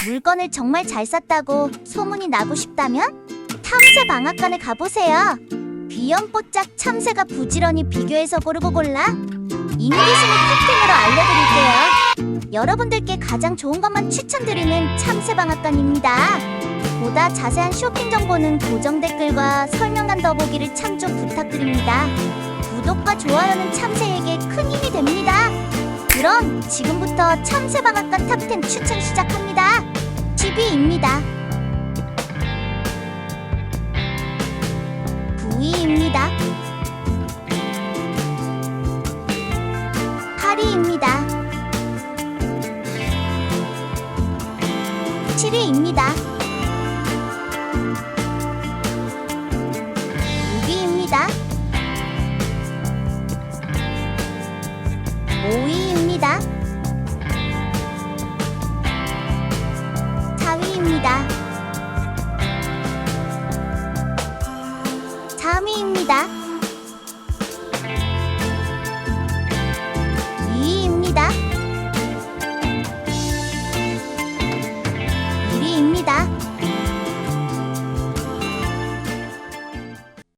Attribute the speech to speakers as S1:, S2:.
S1: 물건을 정말 잘 샀다고 소문이 나고 싶다면 탐색방앗간에 가보세요. 귀염뽀짝 참새가 부지런히 비교해서 고르고 골라 인기순위 탑10으로 알려드릴게요. 여러분들께 가장 좋은 것만 추천드리는 참새방앗간입니다. 보다 자세한 쇼핑 정보는 고정 댓글과 설명란 더보기를 참조 부탁드립니다. 구독과 좋아요는 참새에게 큰 힘이 됩니다. 그럼 지금부터 참새방앗간 탑10 추천 시작합니다. 10위입니다. 9위입니다. 8위입니다. 7위입니다. 6위입니다. 5위입니다. 4위입니다. 3위입니다.